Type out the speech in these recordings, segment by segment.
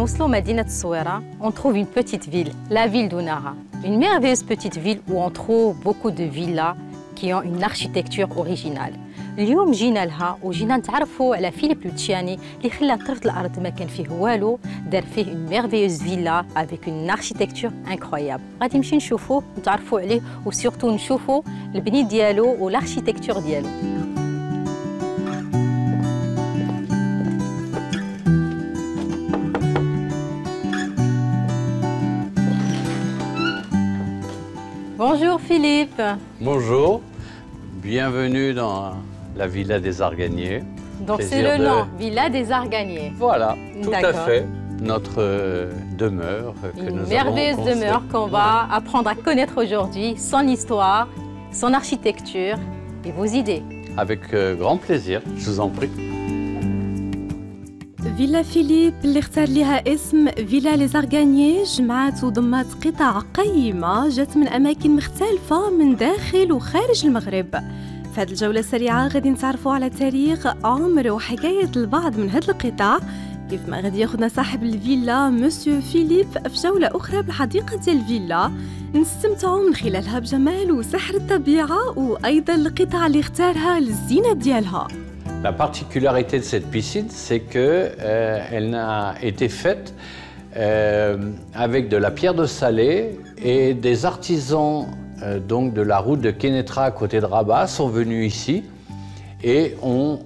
نوصلوا مدينة الصويرة, on trouve une petite ville, la ville d'Ounara. Une merveilleuse petite ville où on trouve beaucoup de villas qui ont une architecture originale. اليوم جينا لها وجينا نتعرفوا على فيليب لوتشياني اللي خلى طرف الأرض ما كان فيه والو, دار فيه une merveilleuse villa avec une architecture incroyable. غادي نمشي نشوفوه نتعرفوا عليه وسورتو نشوفوا البني ديالو والاركيتكتور ديالو. Bonjour Philippe. Bonjour, bienvenue dans la Villa des Arganiers. Donc c'est le nom, Villa des Arganiers. Voilà, tout à fait. Notre demeure que nous avons construite. Une merveilleuse demeure qu'on va apprendre à connaître aujourd'hui, son histoire, son architecture et vos idées. Avec grand plaisir, je vous en prie. فيلا فيليب اللي اختار لها اسم فيلا لي زارغانيي جمعت وضمت قطع قيمة جات من أماكن مختلفة من داخل وخارج المغرب. في هذه الجولة السريعة غادي نتعرفوا على تاريخ عمر وحكاية البعض من هذه القطع كيف ما غادي ياخذنا صاحب الفيلا مسيو فيليب في جولة أخرى بالحديقة ديال الفيلا نستمتعوا من خلالها بجمال وسحر الطبيعة وأيضا القطع اللي اختارها للزينة ديالها. La particularité de cette piscine, c'est qu'elle n'a été faite avec de la pierre de Salé et des artisans donc de la route de Kénétra à côté de Rabat sont venus ici et ont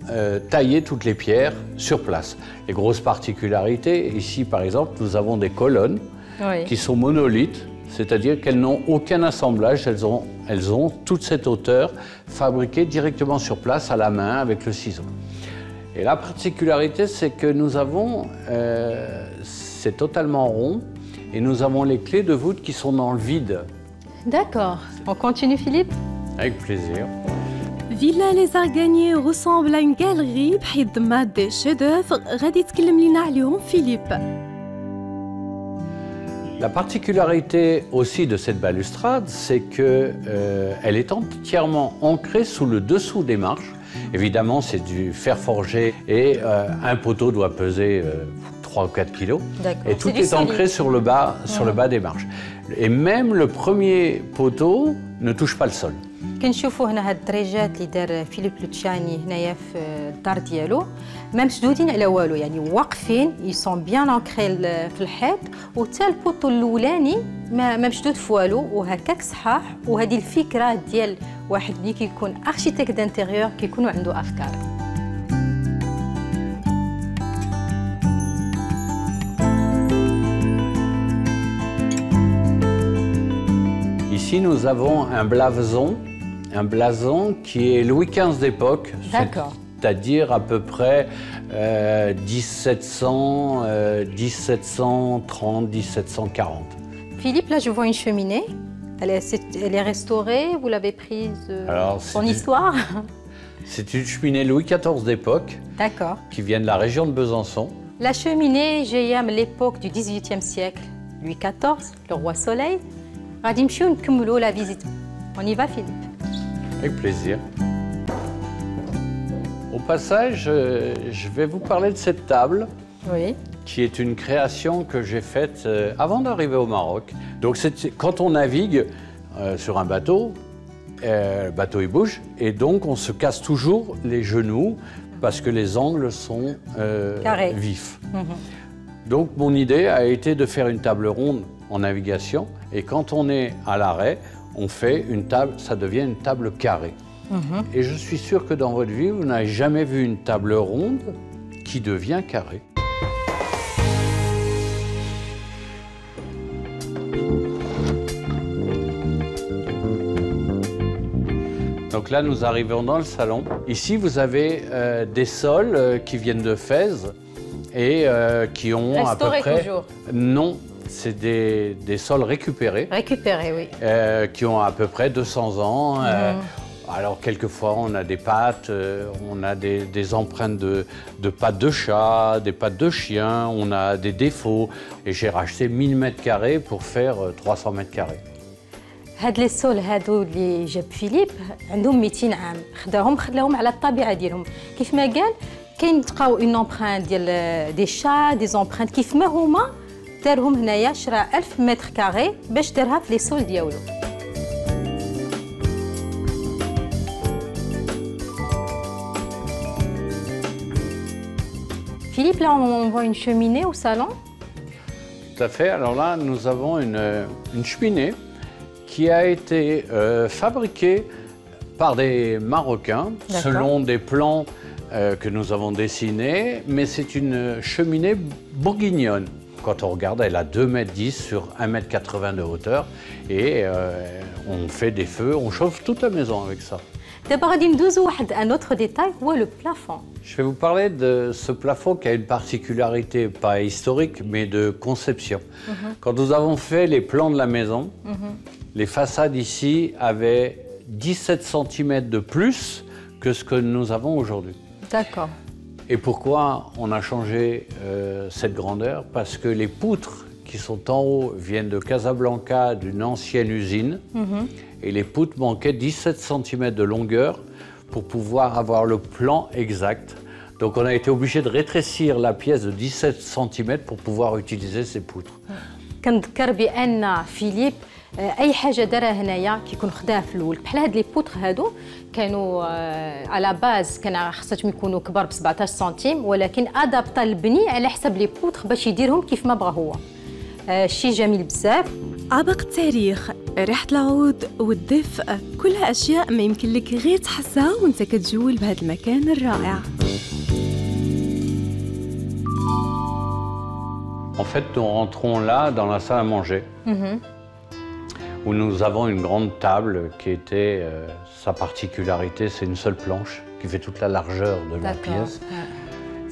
taillé toutes les pierres sur place. Les grosses particularités, ici par exemple, nous avons des colonnes qui sont monolithes, c'est-à-dire qu'elles n'ont aucun assemblage, elles ont toute cette hauteur fabriquée directement sur place à la main avec le ciseau. Et la particularité, c'est que nous avons, c'est totalement rond et nous avons les clés de voûte qui sont dans le vide. D'accord. On continue Philippe? Avec plaisir. Villa Les Arganiers ressemble à une galerie بحيث ضمات des chefs-d'œuvre غادي يتكلم لنا عليهم Philippe. La particularité aussi de cette balustrade, c'est qu'elle est entièrement ancrée sous le dessous des marches. Évidemment, c'est du fer forgé et un poteau doit peser 3 ou 4 kilos. Et tout est ancré sur le bas, des marches. Et même le premier poteau ne touche pas le sol. كنشوفوا هنا هاد الدريجات اللي دار فيليب لوتشاني هنايا في الدار ديالو ما مشدودين على والو يعني واقفين يسون بيان انكري في الحيط وتا البوطو الاولاني ما مشدود في والو وهكاك صحاح وهذه الفكره ديال واحد اللي كيكون اركيتيك دانتيريور كيكونوا عنده افكار. Ici nous avons un blason qui est Louis XV d'époque, c'est-à-dire à peu près 1700, 1730, 1740. Philippe, là je vois une cheminée, elle est restaurée, vous l'avez prise, son histoire. C'est une cheminée Louis XIV d'époque, qui vient de la région de Besançon. La cheminée, j'ai à l'époque du XVIIIe siècle, Louis XIV, le roi Soleil. غادي نمشيو نكملوا la visite. On y va Philippe? Avec plaisir. Au passage, je vais vous parler de cette table, qui est une création que j'ai faite avant d'arriver au Maroc. Donc quand on navigue sur un bateau, le bateau il bouge, et donc on se casse toujours les genoux parce que les angles sont vifs. Donc mon idée a été de faire une table ronde en navigation, et quand on est à l'arrêt, on fait une table, ça devient une table carrée. Et je suis sûr que dans votre vie, vous n'avez jamais vu une table ronde qui devient carrée. Donc là, nous arrivons dans le salon. Ici, vous avez des sols qui viennent de Fès et qui ont à peu près... toujours. Non. C'est des sols récupérés. Récupérés, oui. Qui ont à peu près 200 ans. Alors, quelquefois, on a des pattes, on a des empreintes de pattes de chat, des pattes de chien, on a des défauts. Et j'ai racheté 1000 mètres carrés pour faire 300 mètres carrés. هاد لي سول هادو اللي جاب فيليب عندهم 200 عام خداهم على الطبيعه ديالهم كيف ما قال كاين تلقاو اون امبرانت ديال دي شا دي امبرانت كيف ما هما دارهم هنايا شرا 1000 متر كاري باش دارها في لي سول ديالو. Philippe, là, on voit une cheminée au salon. Tout à fait. Alors là, nous avons une cheminée qui a été fabriquée par des Marocains selon des plans que nous avons dessinés, mais c'est une cheminée bourguignonne. Quand on regarde, elle a 2,10 m sur 1,80 m de hauteur et on fait des feux, on chauffe toute la maison avec ça. D'abord, un autre détail, où est le plafond? Je vais vous parler de ce plafond qui a une particularité, pas historique, mais de conception. Quand nous avons fait les plans de la maison, les façades ici avaient 17 cm de plus que ce que nous avons aujourd'hui. D'accord. Et pourquoi on a changé cette grandeur? Parce que les poutres qui sont en haut viennent de Casablanca, d'une ancienne usine. Et les poutres manquaient 17 cm de longueur pour pouvoir avoir le plan exact. Donc on a été obligé de rétrécir la pièce de 17 cm pour pouvoir utiliser ces poutres. كنذكر بان فيليب اي حاجه دارها هنايا كيكون خداها في الاول بحال هاد لي بوتر هادو كانوا على باز كان خصاتهم يكونوا كبار ب 17 سنتيم ولكن ادابطا البني على حسب لي بوتر باش يديرهم كيف ما بغا هو. شيء جميل بزاف. عبق التاريخ، ريحة العود والدفء كلها أشياء ما يمكن لك غير تحسها وانت كتجول بهذا المكان الرائع. En fait, nous rentrons là dans la salle à manger, où nous avons une grande table qui était, sa particularité, c'est une seule planche qui fait toute la largeur de la pièce.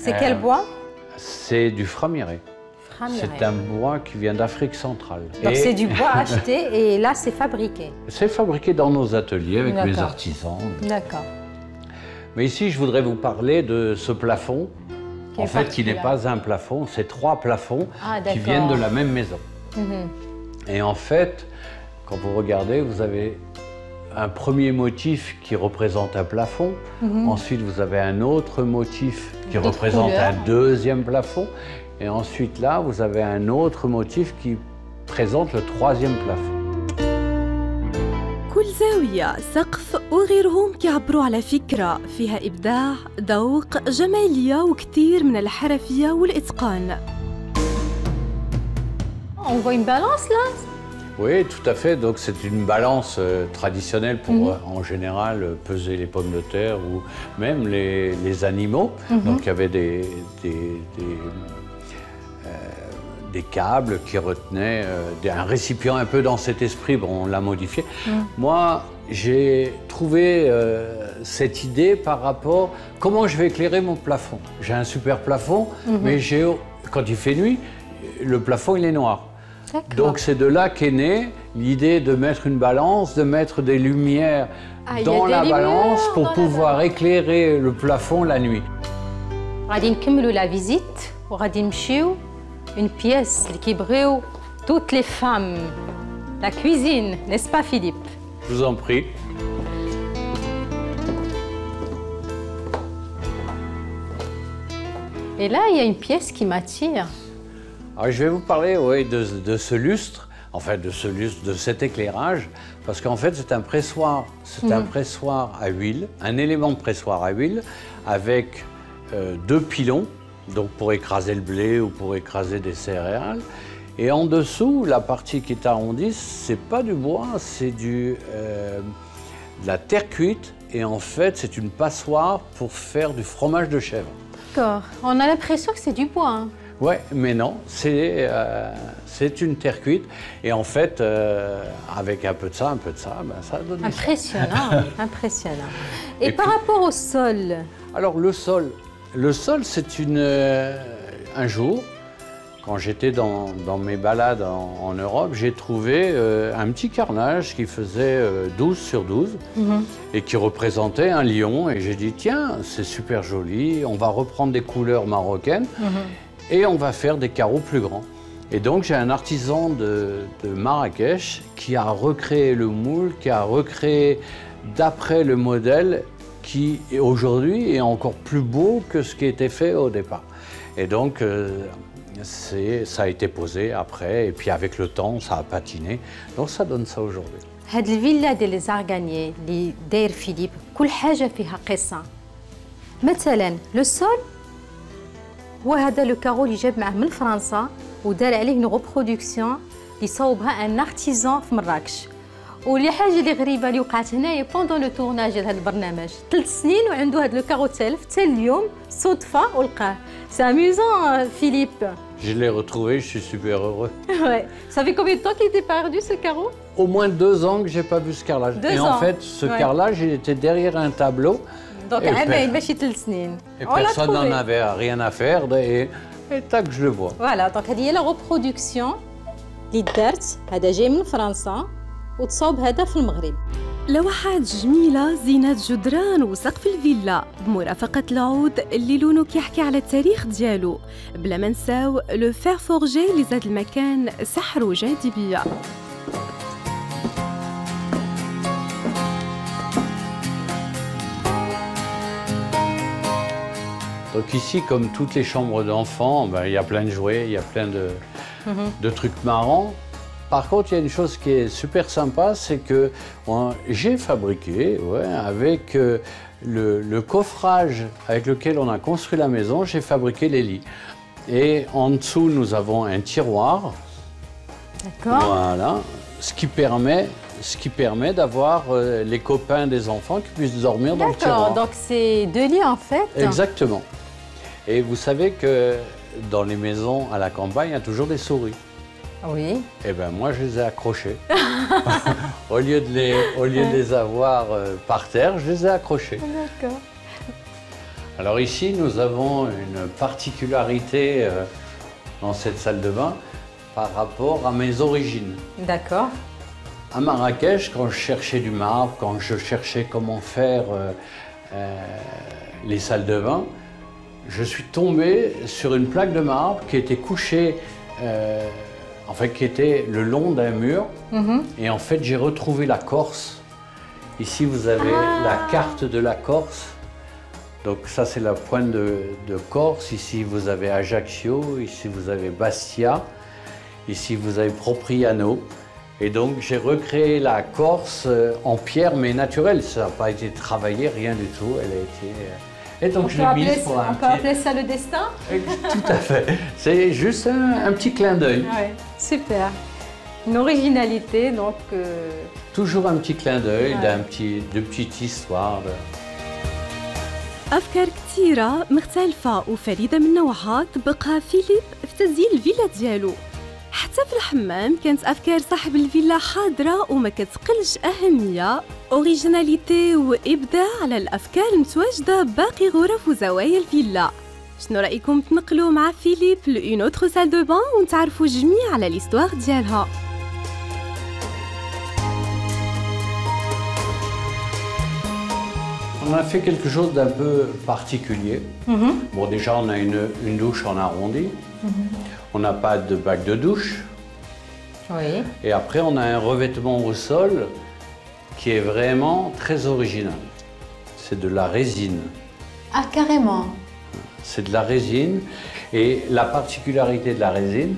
C'est quel bois? C'est du framiré. C'est un bois qui vient d'Afrique centrale. Donc c'est du bois acheté et là c'est fabriqué. C'est fabriqué dans nos ateliers avec mes artisans. D'accord. Mais ici, je voudrais vous parler de ce plafond. En fait, qui n'est pas un plafond, c'est 3 plafonds qui viennent de la même maison. Et en fait, quand vous regardez, vous avez un premier motif qui représente un plafond. Ensuite, vous avez un autre motif qui représente un deuxième plafond. Et ensuite, là, vous avez un autre motif qui présente le 3e plafond. كل زاوية، سقف وغيرهم كيعبروا على فكرة فيها إبداع، ذوق، جمالية وكثير من الحرفية والإتقان. On voit une balance là? Oui, tout à fait. Donc c'est une balance traditionnelle pour en général peser les pommes de terre ou même les animaux. Donc il y avait des câbles qui retenaient un récipient un peu dans cet esprit. Bon, on l'a modifié. Moi, j'ai trouvé cette idée par rapport à comment je vais éclairer mon plafond. J'ai un super plafond, mais quand il fait nuit, le plafond il est noir. Donc c'est de là qu'est née l'idée de mettre une balance, de mettre des lumières dans la balance pour pouvoir éclairer le plafond la nuit. غادي نكملوا la visite وغادي نمشيو une pièce qui brûle toutes les femmes, la cuisine, n'est-ce pas Philippe? Je vous en prie. Et là, il y a une pièce qui m'attire. Alors, je vais vous parler de ce lustre, enfin de cet éclairage, parce qu'en fait c'est un pressoir, un pressoir à huile, un élément de pressoir à huile avec 2 pilons. Donc pour écraser le blé ou pour écraser des céréales. Et en dessous, la partie qui est arrondie, c'est pas du bois, c'est de la terre cuite. Et en fait, c'est une passoire pour faire du fromage de chèvre. D'accord. On a l'impression que c'est du bois. Hein. Ouais, mais non, c'est une terre cuite. Et en fait, avec un peu de ça, ben, ça donne impressionnant, impressionnant. Et par rapport au sol? Alors le sol, c'est un jour, quand j'étais dans mes balades en Europe, j'ai trouvé un petit carrelage qui faisait 12 sur 12 et qui représentait un lion. Et j'ai dit, tiens, c'est super joli, on va reprendre des couleurs marocaines et on va faire des carreaux plus grands. Et donc j'ai un artisan de Marrakech qui a recréé le moule, qui a recréé d'après le modèle qui aujourd'hui est encore plus beau que ce qui était fait au départ. Et donc ça a été posé après, et puis avec le temps, ça a patiné. Donc ça donne ça aujourd'hui. هاد الفيلا ديال لي زارغانيي اللي داير فيليب كل حاجه فيها قصه. مثلا لو سول هو هذا لو كارو اللي جاب معاه من فرنسا ودار عليه اون ريبرودكسيون اللي صوبها ان ارتيزان في مراكش. واللي حاجه اللي غريبه اللي وقعت هنايا بوندون لو تورناج ديال هذا البرنامج 3 سنين وعنده هذا لو كارو تالف حتى اليوم صدفه ولقاه. سي اميوزون فيليب. Je l'ai retrouvé, je suis super heureux. Ouais. Ça fait combien de temps qu'il était perdu ce carreau? Au moins 2 ans que j'ai pas vu ce carrelage. Et en fait, ce carrelage, il était derrière un tableau. Donc, et personne n'en avait rien à faire. Et tac, je le vois. Voilà, donc هذه هي لا reproduction اللي دارت. هذا جاي من فرنسا وتصاوب هذا في المغرب. لوحات جميلة زينات جدران وسقف الفيلا بمرافقة العود اللي لونه كيحكي على التاريخ ديالو، بلا ما نساو لو فير فورجي اللي زاد المكان سحر وجاذبية. Donc ici, comme toutes les chambres d'enfants, ben, il y a plein de jouets, il y a plein de trucs marrants. Par contre, il y a une chose qui est super sympa, c'est que j'ai fabriqué, avec le coffrage avec lequel on a construit la maison, j'ai fabriqué les lits. Et en dessous, nous avons un tiroir. D'accord. Voilà, ce qui permet d'avoir les copains des enfants qui puissent dormir dans le tiroir. D'accord, donc c'est 2 lits en fait. Exactement. Et vous savez que dans les maisons à la campagne, il y a toujours des souris. Oui. Eh bien, moi, je les ai accrochés. Au lieu de les avoir par terre, je les ai accrochés. D'accord. Alors ici, nous avons une particularité dans cette salle de bain par rapport à mes origines. D'accord. À Marrakech, quand je cherchais du marbre, quand je cherchais comment faire les salles de bain, je suis tombé sur une plaque de marbre qui était couchée, qui était le long d'un mur. Et en fait, j'ai retrouvé la Corse. Ici, vous avez la carte de la Corse. Donc ça, c'est la pointe de Corse. Ici, vous avez Ajaccio. Ici, vous avez Bastia. Ici, vous avez Propriano. Et donc, j'ai recréé la Corse en pierre, mais naturelle. Ça n'a pas été travaillé, rien du tout. Elle a été... Et donc, je l'ai mise pour on peut appeler ça le destin? Tout à fait. C'est juste un petit clin d'œil. Ouais, super. Une originalité, donc... Toujours un petit clin d'œil, de petite histoire. أفكار كثيرة مختلفة وفريدة من نوعها طبقها فيليب في تزيين الفيلا ديالو. حتى في الحمام كانت أفكار صاحب الفيلا حاضرة وما كتقلش أهمية. أوريجيناليتي وإبداع على الأفكار المتواجدة باقي غرف وزوايا الفيلا. شنو رأيكم تنقلوا مع فيليب لأون أوتر سال دو بان ونتعرفوا جميع على ليستواغ ديالها. On a fait quelque chose d'un peu particulier. Bon, déjà, on a une douche en arrondi. On n'a pas de bac de douche. Oui. Et après, on a un revêtement au sol qui est vraiment très original. C'est de la résine. Ah, carrément. C'est de la résine. Et la particularité de la résine,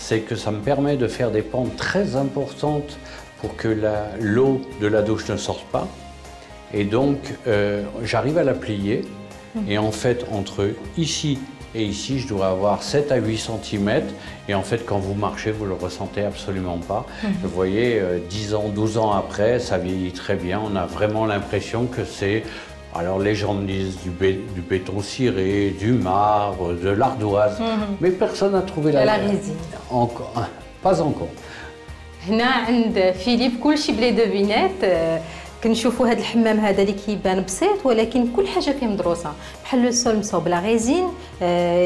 c'est que ça me permet de faire des pentes très importantes pour que l'eau de la douche ne sorte pas. Et donc, j'arrive à la plier. Et en fait, entre ici et ici, je dois avoir 7 à 8 cm. Et en fait, quand vous marchez, vous ne le ressentez absolument pas. Vous voyez, 10 ans, 12 ans après, ça vieillit très bien. On a vraiment l'impression que c'est... Alors, les gens me disent du béton ciré, du marbre, de l'ardoise. Mais personne n'a trouvé la résine. Encore. Pas encore. هنا عند فيليب كل شيء بلي دوفينات. كنشوفوا هذا الحمام هذا اللي كيبان بسيط ولكن كل حاجه فيه مدروسه بحال لو سول مصوب لا ريزين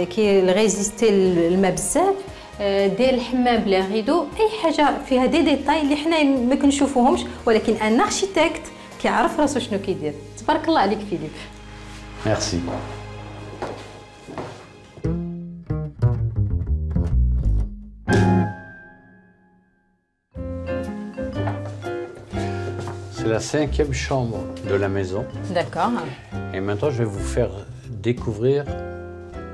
كي ريزيستي الماء بزاف داير الحمام بلا غيدو اي حاجه فيها دي ديتاي اللي حنا ما كنشوفوهمش ولكن ان اركيتكت كيعرف راسو شنو كيدير. تبارك الله عليك فيليب. ميرسي. la 5e chambre de la maison. D'accord. Et maintenant, je vais vous faire découvrir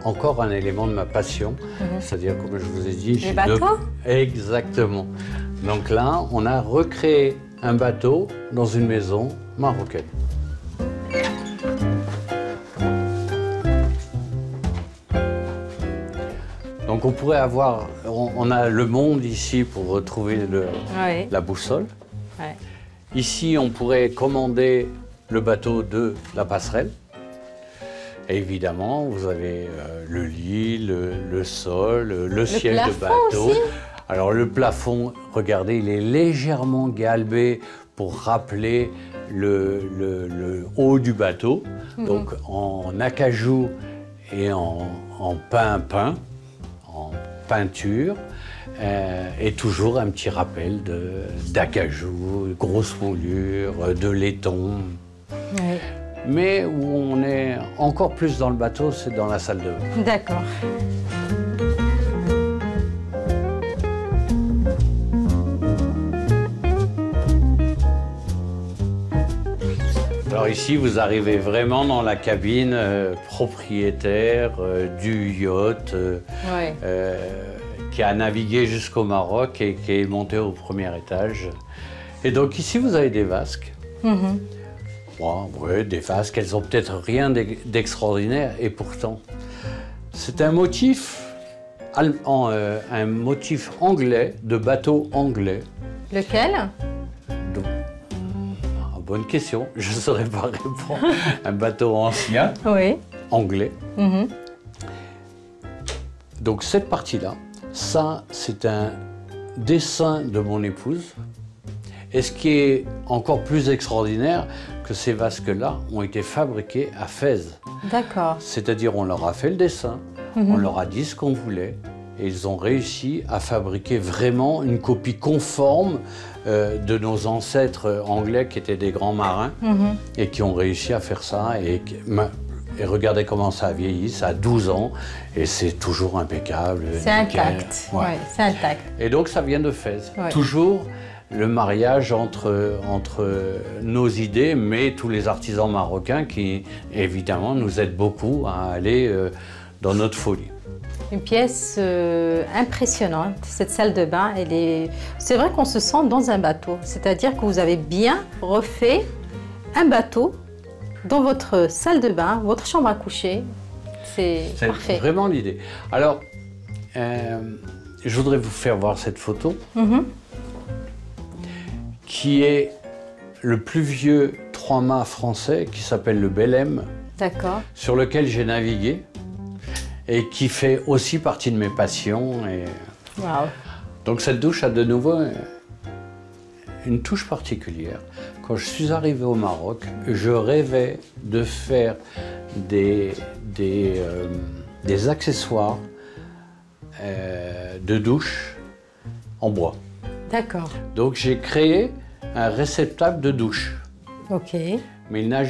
encore un élément de ma passion. C'est-à-dire, comme je vous ai dit... Les bateaux? Exactement. Donc là, on a recréé un bateau dans une maison marocaine. Donc on pourrait avoir... On a le monde ici pour retrouver la boussole. Ouais. Ici, on pourrait commander le bateau de la passerelle. Et évidemment, vous avez le lit, le sol, le siège de bateau. Aussi. Alors le plafond, regardez, il est légèrement galbé pour rappeler le haut du bateau. Donc en acajou et en pain, en peinture. Et toujours un petit rappel d'acajou, grosse moulure, de laiton. Oui. Mais où on est encore plus dans le bateau, c'est dans la salle de bain. D'accord. Alors ici, vous arrivez vraiment dans la cabine propriétaire du yacht qui a navigué jusqu'au Maroc et qui est monté au premier étage. Et donc ici, vous avez des vasques. Bon, ouais, des vasques, elles ont peut-être rien d'extraordinaire, et pourtant, c'est un motif anglais, de bateau anglais. Lequel? Donc, bonne question, je ne saurais pas répondre. Un bateau ancien, Oui. anglais. Donc cette partie-là, ça, c'est un dessin de mon épouse. Et ce qui est encore plus extraordinaire, que ces vasques-là ont été fabriquées à Fès. D'accord. C'est-à-dire, on leur a fait le dessin, on leur a dit ce qu'on voulait, et ils ont réussi à fabriquer vraiment une copie conforme de nos ancêtres anglais qui étaient des grands marins et qui ont réussi à faire ça. Et regardez comment ça a vieilli, ça a 12 ans et c'est toujours impeccable. C'est intact. Ouais. Ouais, c'est intact. Et donc ça vient de Fès. Ouais. Toujours le mariage entre nos idées, mais tous les artisans marocains qui, évidemment, nous aident beaucoup à aller dans notre folie. Une pièce impressionnante, cette salle de bain. C'est vrai qu'on se sent dans un bateau, c'est-à-dire que vous avez bien refait un bateau dans votre salle de bain, votre chambre à coucher. C'est parfait. C'est vraiment l'idée. Alors, je voudrais vous faire voir cette photo. Qui est le plus vieux 3-mâts français qui s'appelle le Belém, sur lequel j'ai navigué et qui fait aussi partie de mes passions. Wow. Donc cette douche a de nouveau une touche particulière. Quand je suis arrivé au Maroc, je rêvais de faire des accessoires de douche en bois. D'accord. Donc j'ai créé un réceptacle de douche. Ok. Mais il n'a...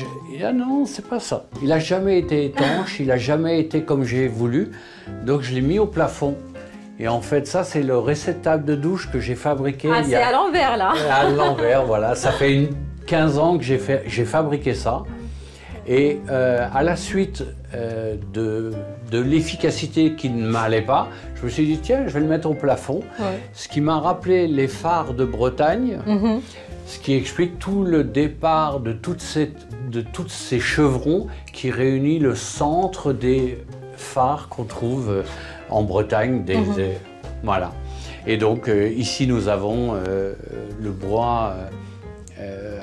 Ah non, c'est pas ça. Il n'a jamais été étanche, il n'a jamais été comme j'ai voulu. Donc je l'ai mis au plafond. Et en fait, ça, c'est le réceptacle de douche que j'ai fabriqué. Ah, c'est à l'envers, là. À l'envers, voilà. Ça fait 15 ans que j'ai fabriqué ça. Et à la suite de l'efficacité qui ne m'allait pas, je me suis dit, tiens, je vais le mettre au plafond. Ouais. Ce qui m'a rappelé les phares de Bretagne, ce qui explique tout le départ de tous ces chevrons qui réunissent le centre des phares qu'on trouve en Bretagne. Voilà. Et donc, ici, nous avons le bois...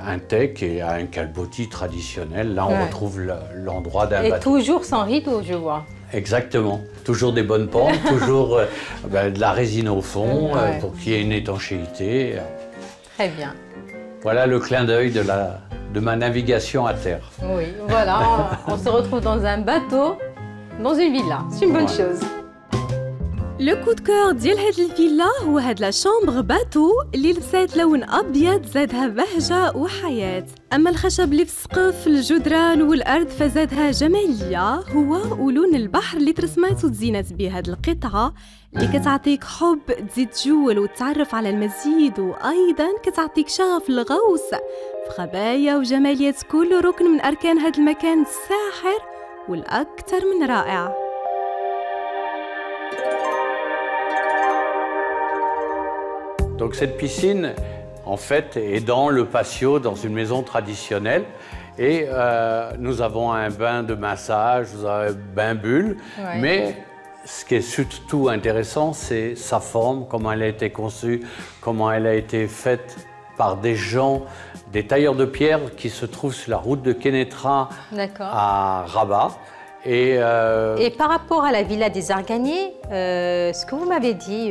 un teck et un calbotis traditionnel. Là, on retrouve l'endroit d'un bateau. Et toujours sans rideau, je vois. Exactement. Toujours des bonnes pentes, toujours de la résine au fond pour qu'il y ait une étanchéité. Très bien. Voilà le clin d'œil de ma navigation à terre. Oui, voilà. On se retrouve dans un bateau, dans une villa. C'est une bonne chose. لو كود كور ديال هاد الفيلا هو هاد لا شومبر باتو اللي لبسات لون ابيض زادها بهجه وحياه. اما الخشب اللي في السقف الجدران والارض فزادها جماليه هو ولون البحر اللي ترسمات وتزينت به هاد القطعه اللي كتعطيك حب تزيد تجول وتتعرف على المزيد، وايضا كتعطيك شغف الغوص في خبايا وجماليات كل ركن من اركان هاد المكان الساحر والاكثر من رائع. Donc cette piscine, en fait, est dans le patio, dans une maison traditionnelle. Et nous avons un bain de massage, un bain bulle. Ouais. Mais ce qui est surtout intéressant, c'est sa forme, comment elle a été conçue, comment elle a été faite par des gens, des tailleurs de pierre qui se trouvent sur la route de Kénétra à Rabat. Et par rapport à la villa des Arganiers, ce que vous m'avez dit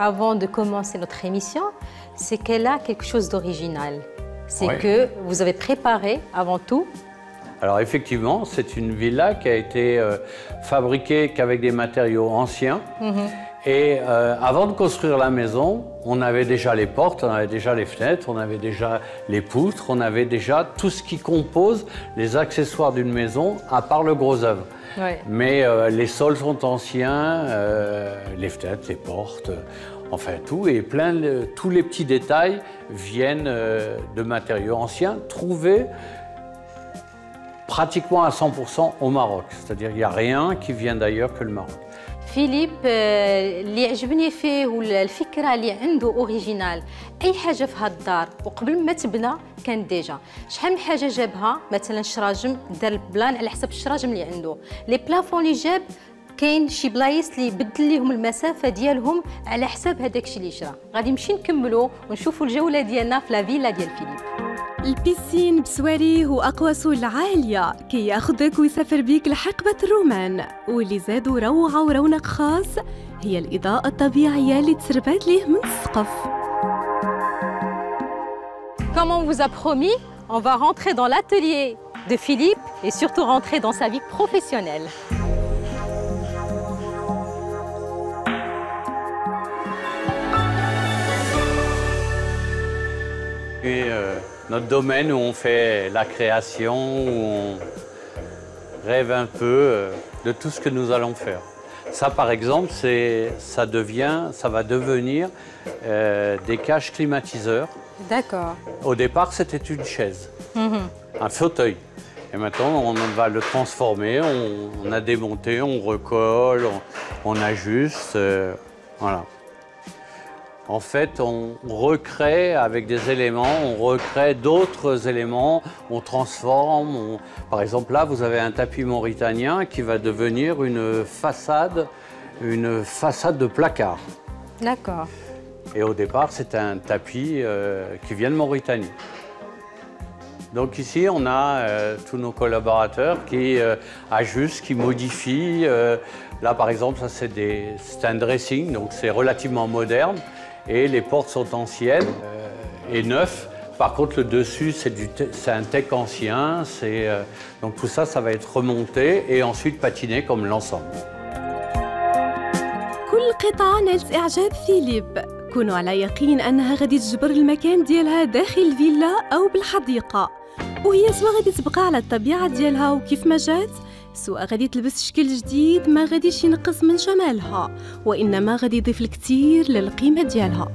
avant de commencer notre émission, c'est qu'elle a quelque chose d'original. C'est que vous avez préparé avant tout. Alors effectivement, c'est une villa qui a été fabriquée qu'avec des matériaux anciens. Et avant de construire la maison, on avait déjà les portes, on avait déjà les fenêtres, on avait déjà les poutres, on avait déjà tout ce qui compose les accessoires d'une maison, à part le gros œuvre. Ouais. Mais les sols sont anciens, les fenêtres, les portes, enfin tout, et tous les petits détails viennent de matériaux anciens trouvés pratiquement à 100% au Maroc. C'est-à-dire qu'il n'y a rien qui vient d'ailleurs que le Maroc. فيليب اللي عجبني فيه والفكره اللي عنده اوريجينال، اي حاجه في هاد الدار وقبل ما تبنى كان ديجا شحال من حاجه جابها، مثلا الشراجم دار البلان على حسب الشراجم اللي عنده، لي بلافون اللي جاب كاين شي بلايص اللي بدل ليهم المسافه ديالهم على حساب هذاك الشيء اللي شرا. غادي نمشي نكملوا ونشوفوا الجوله ديالنا في لا فيلا ديال فيليب. البيسين بسواريه وأقواسه العالية كي ياخدك ويسافر بيك لحقبة الرومان، واللي زادوا روعة ورونق خاص هي الإضاءة الطبيعية اللي تسربات ليه من السقف. Comme on vous a promis, on va rentrer dans l'atelier de Philippe et surtout rentrer dans sa vie professionnelle. Et notre domaine où on fait la création, où on rêve un peu de tout ce que nous allons faire. Ça, par exemple, ça va devenir des cages climatiseurs. D'accord. Au départ, c'était une chaise, un fauteuil. Et maintenant, on va le transformer, on a démonté, on recolle, on ajuste, voilà. En fait, on recrée avec des éléments, on recrée d'autres éléments, on transforme. Par exemple, là, vous avez un tapis mauritanien qui va devenir une façade de placard. D'accord. Et au départ, c'est un tapis qui vient de Mauritanie. Donc ici, on a tous nos collaborateurs qui ajustent, qui modifient. Là, par exemple, ça c'est un dressing, donc c'est relativement moderne. Et les portes sont anciennes et neuves. Par contre, le dessus, c'est un teck ancien. Donc tout ça, ça va être remonté et ensuite patiné comme l'ensemble. كل قطعة نالت إعجاب فيليب. كونوا على يقين أنها غادي تجبر المكان ديالها داخل الفيلا أو بالحديقة، وهي سواء غادي تبقى على الطبيعة ديالها وكيف ما جات، سواء غادي تلبس شكل جديد ما غاديش ينقص من جمالها، وإنما غادي يضيف الكثير للقيمة ديالها.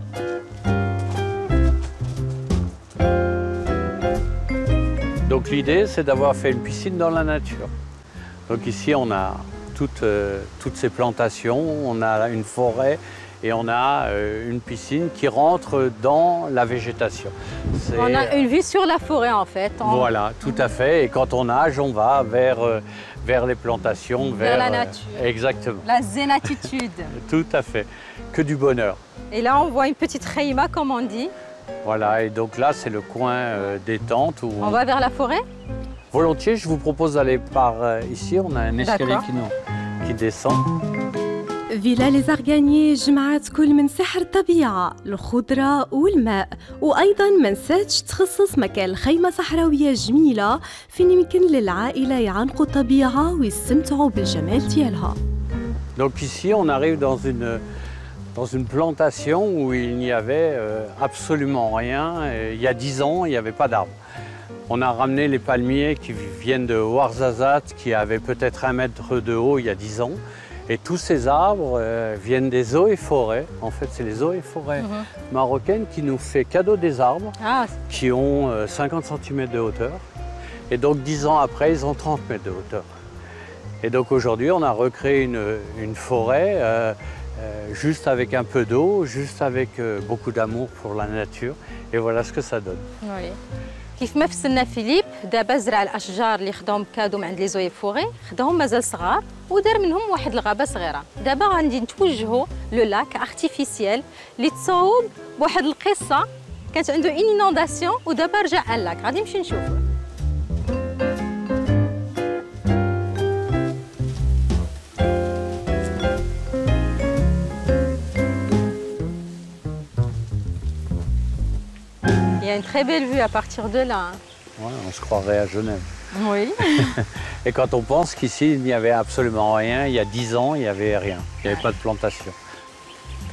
Donc l'idée, c'est d'avoir fait une piscine dans la nature. Donc ici, on a toutes ces plantations, on a une forêt et on a une piscine qui rentre dans la végétation. On a une vue sur la forêt en fait. Voilà, tout à fait. Et quand on nage, on va vers les plantations. Vers la nature. Exactement. La zénitude. Tout à fait. Que du bonheur. Et là, on voit une petite reima, comme on dit. Voilà, et donc là, c'est le coin détente. Où on va vers la forêt? Volontiers, je vous propose d'aller par ici. On a un escalier qui descend. فيلا لي زارغانيي جمعت كل من سحر الطبيعة، الخضرة والماء، وأيضاً ما نساتش تخصص مكان خيمة صحراوية جميلة فين يمكن للعائلة يعانقوا الطبيعة ويستمتعوا بالجمال ديالها. Donc ici, on arrive dans une plantation où il n'y avait absolument rien. Et il y a 10 ans, il n'y avait pas d'arbres. On a ramené les palmiers qui viennent de Ouarzazate, qui avaient peut-être 1 mètre de haut il y a 10 ans. Et tous ces arbres viennent des eaux et forêts. En fait, c'est les eaux et forêts marocaines qui nous fait cadeau des arbres qui ont 50 cm de hauteur. Et donc 10 ans après, ils ont 30 mètres de hauteur. Et donc aujourd'hui, on a recréé une forêt juste avec un peu d'eau, juste avec beaucoup d'amour pour la nature. Et voilà ce que ça donne. Oui. كيف ما فسرنا فيليب دابا زرع الاشجار اللي خداهم كادو من عند لي زوي فوري خداهم مازال صغار ودار منهم واحد الغابه صغيره. دابا غادي نتوجهوا لو لاك ارتيفيسيال اللي تصاوب بواحد القصه كانت عنده انونداسيون ودابا رجع اللاك غادي نمشي نشوفوه. Il y a une très belle vue à partir de là. Ouais, on se croirait à Genève. Oui. Et quand on pense qu'ici, il n'y avait absolument rien, il y a 10 ans, il n'y avait rien. Il n'y avait pas de plantation.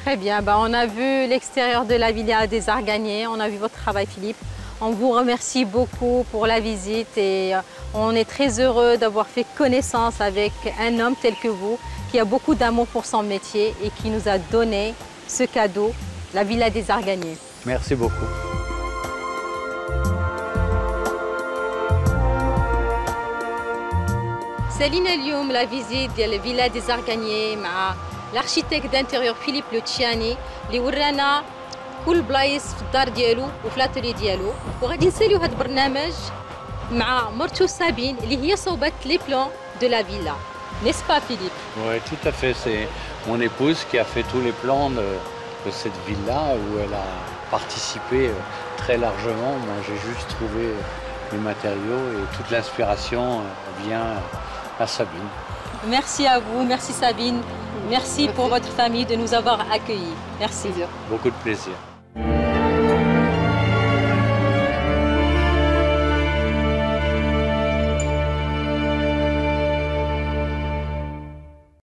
Très bien. On a vu l'extérieur de la villa des Arganiers, on a vu votre travail, Philippe. On vous remercie beaucoup pour la visite et on est très heureux d'avoir fait connaissance avec un homme tel que vous, qui a beaucoup d'amour pour son métier et qui nous a donné ce cadeau, la villa des Arganiers. Merci beaucoup. سالينا اليوم لا فيزيت ديال الفيلا دي زارغانيي مع الاركيتيك دانتيريور فيليب لوتشياني اللي ورانا كل بلايص في الدار ديالو وفي لاتولي ديالو. وغادي نساليو هذا البرنامج مع مرتو سابين اللي هي صوبت لي بلان دو لا فيلا. N'est-ce pas, Philippe? Oui, tout à fait. C'est mon épouse qui a fait tous les plans de cette villa où elle a participé très largement. Moi, j'ai juste trouvé les matériaux et toute l'inspiration vient à Sabine. Merci à vous, merci Sabine, merci pour votre famille de nous avoir accueillis. Merci. Beaucoup de plaisir.